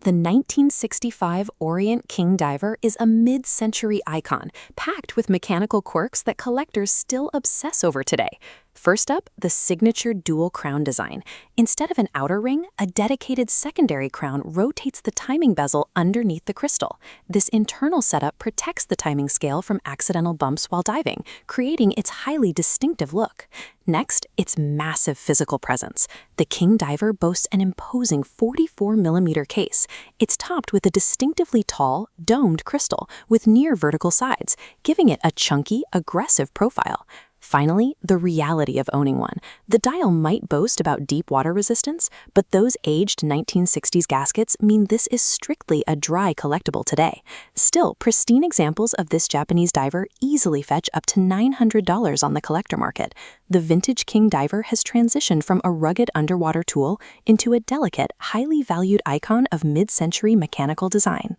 The 1965 Orient King Diver is a mid-century icon, packed with mechanical quirks that collectors still obsess over today. First up, the signature dual crown design. Instead of an outer ring, a dedicated secondary crown rotates the timing bezel underneath the crystal. This internal setup protects the timing scale from accidental bumps while diving, creating its highly distinctive look. Next, its massive physical presence. The King Diver boasts an imposing 44mm case. It's topped with a distinctively tall, domed crystal with near vertical sides, giving it a chunky, aggressive profile. Finally, the reality of owning one. The dial might boast about deep water resistance, but those aged 1960s gaskets mean this is strictly a dry collectible today. Still, pristine examples of this Japanese diver easily fetch up to $900 on the collector market. The vintage King Diver has transitioned from a rugged underwater tool into a delicate, highly valued icon of mid-century mechanical design.